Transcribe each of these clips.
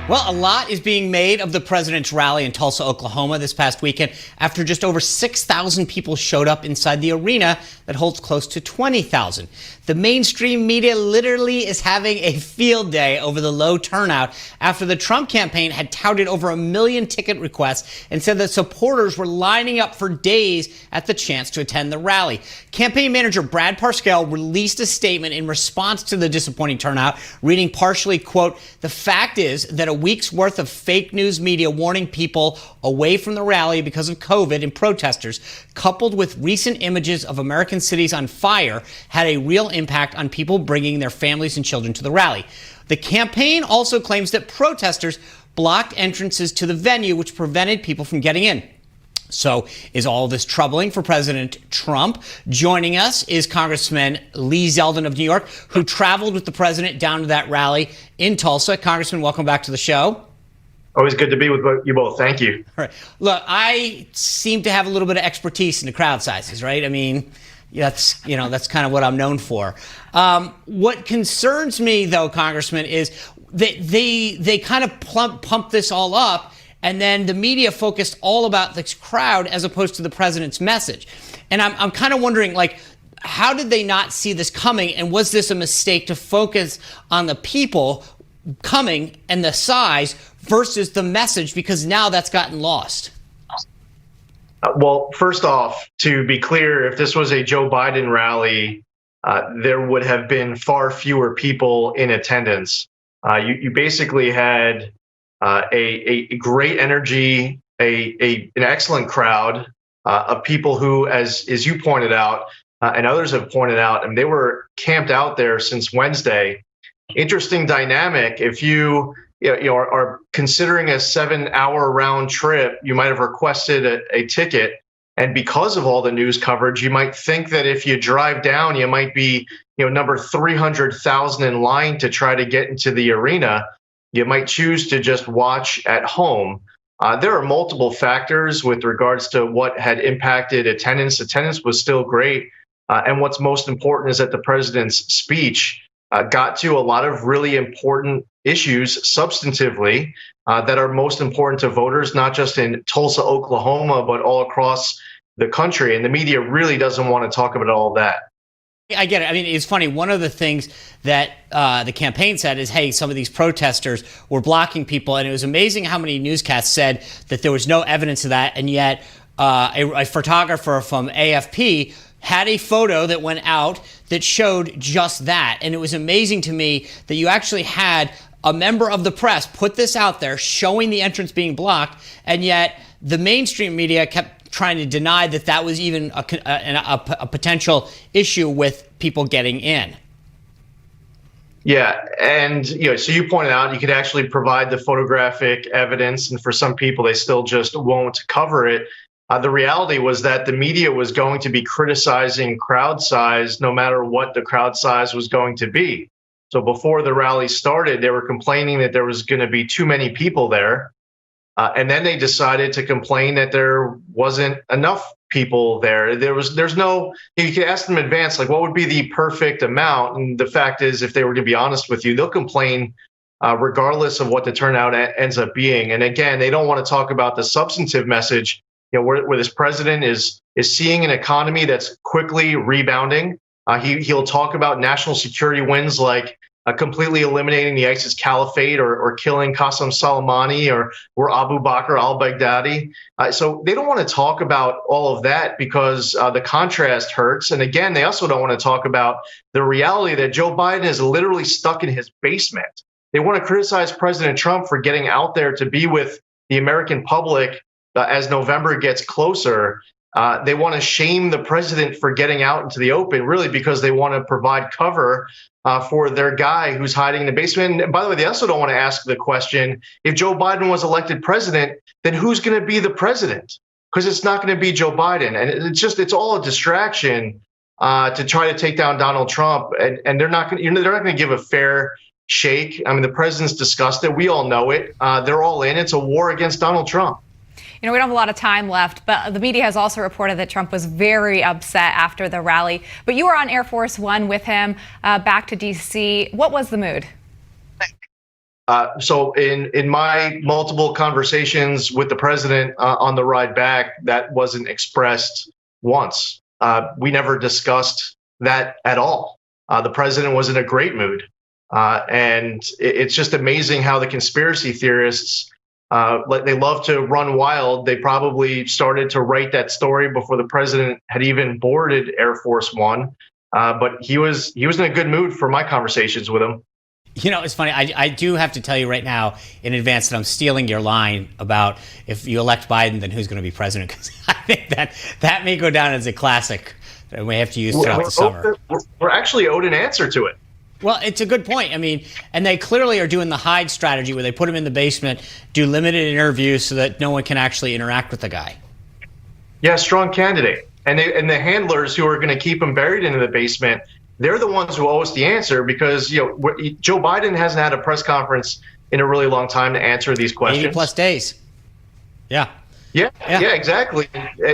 Well, a lot is being made of the president's rally in Tulsa, Oklahoma this past weekend after just over 6,000 people showed up inside the arena that holds close to 20,000. The mainstream media literally is having a field day over the low turnout after the Trump campaign had touted over 1 million ticket requests and said that supporters were lining up for days at the chance to attend the rally. Campaign manager Brad Parscale released a statement in response to the disappointing turnout, reading partially, quote, "The fact is that a week's worth of fake news media warning people away from the rally because of COVID and protesters, coupled with recent images of American cities on fire, had a real impact on people bringing their families and children to the rally." The campaign also claims that protesters blocked entrances to the venue, which prevented people from getting in. So is all this troubling for President Trump? Joining us is Congressman Zeldin of New York, who traveled with the president down to that rally in Tulsa. Congressman, welcome back to the show. Always good to be with you both. Thank you. All right. Look, I seem to have a little bit of expertise in the crowd sizes, right? I mean, that's kind of what I'm known for. What concerns me, though, Congressman, is that they kind of pump this all up, and then the media focused all about this crowd as opposed to the president's message. And I'm kind of wondering, like, how did they not see this coming? And was this a mistake to focus on the people coming and the size versus the message? Because now that's gotten lost. Well, first off, to be clear, if this was a Joe Biden rally, there would have been far fewer people in attendance. You basically had a great energy, an excellent crowd of people who, as you pointed out, and others have pointed out, and they were camped out there since Wednesday. Interesting dynamic. If you are considering a 7-hour round trip, you might have requested a ticket, and because of all the news coverage, you might think that if you drive down, you might be number 300,000 in line to try to get into the arena. You might choose to just watch at home. There are multiple factors with regards to what had impacted attendance. Attendance was still great. And what's most important is that the president's speech got to a lot of really important issues substantively that are most important to voters, not just in Tulsa, Oklahoma, but all across the country. And the media really doesn't want to talk about all that. I get it. I mean, it's funny. One of the things that the campaign said is, hey, some of these protesters were blocking people. And it was amazing how many newscasts said that there was no evidence of that. And yet a photographer from AFP had a photo that went out that showed just that. And it was amazing to me that you actually had a member of the press put this out there showing the entrance being blocked. And yet the mainstream media kept trying to deny that that was even a potential issue with people getting in. Yeah, and so you pointed out you could actually provide the photographic evidence, and for some people they still just won't cover it. The reality was that the media was going to be criticizing crowd size no matter what the crowd size was going to be. So before the rally started, they were complaining that there was going to be too many people there. And then they decided to complain that there wasn't enough people there. There's no, you can ask them in advance, like, what would be the perfect amount? And the fact is, if they were to be honest with you, they'll complain regardless of what the turnout ends up being. And again, they don't want to talk about the substantive message, where this president is seeing an economy that's quickly rebounding. He'll talk about national security wins like completely eliminating the ISIS caliphate or killing Qasem Soleimani or Abu Bakr al-Baghdadi. So they don't want to talk about all of that because the contrast hurts. And again, they also don't want to talk about the reality that Joe Biden is literally stuck in his basement. They want to criticize President Trump for getting out there to be with the American public as November gets closer. They want to shame the president for getting out into the open, really, because they want to provide cover for their guy who's hiding in the basement. And by the way, they also don't want to ask the question, if Joe Biden was elected president, then who's going to be the president? Because it's not going to be Joe Biden. And it's all a distraction to try to take down Donald Trump. And they're not going to give a fair shake. I mean, the president's discussed it. We all know it. They're all in. It's a war against Donald Trump. We don't have a lot of time left, but the media has also reported that Trump was very upset after the rally. But you were on Air Force One with him back to D.C. What was the mood? So in my multiple conversations with the president on the ride back, that wasn't expressed once. We never discussed that at all. The president was in a great mood. And it's just amazing how the conspiracy theorists, they love to run wild. They probably started to write that story before the president had even boarded Air Force One. But he was in a good mood for my conversations with him. You know, it's funny. I do have to tell you right now in advance that I'm stealing your line about if you elect Biden, then who's going to be president? Because I think that may go down as a classic that we have to use throughout the summer. We're actually owed an answer to it. Well, it's a good point. I mean, and they clearly are doing the hide strategy where they put him in the basement, do limited interviews so that no one can actually interact with the guy. Yeah, strong candidate. And the handlers who are going to keep him buried in the basement, they're the ones who owe us the answer, because Joe Biden hasn't had a press conference in a really long time to answer these questions. 80 plus days. Yeah. Yeah, exactly.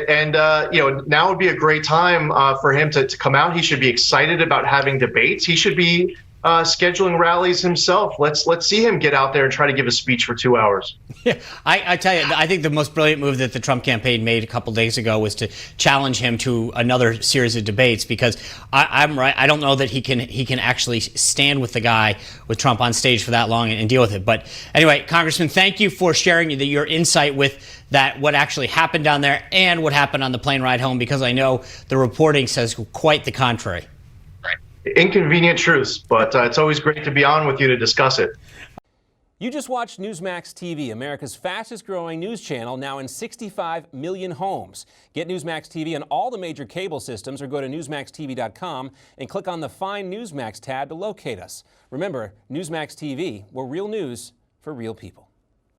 And now would be a great time for him to come out. He should be excited about having debates. He should be scheduling rallies himself. Let's see him get out there and try to give a speech for 2 hours. Yeah, I tell you, I think the most brilliant move that the Trump campaign made a couple days ago was to challenge him to another series of debates, because I'm right. I don't know that he can actually stand with the guy, with Trump on stage for that long and deal with it. But anyway, Congressman, thank you for sharing your insight with that, what actually happened down there and what happened on the plane ride home, because I know the reporting says quite the contrary. Inconvenient truths, but it's always great to be on with you to discuss it. You just watched Newsmax TV, America's fastest growing news channel, now in 65 million homes. Get Newsmax TV on all the major cable systems, or go to newsmaxtv.com and click on the Find Newsmax tab to locate us. Remember, Newsmax TV, we're real news for real people.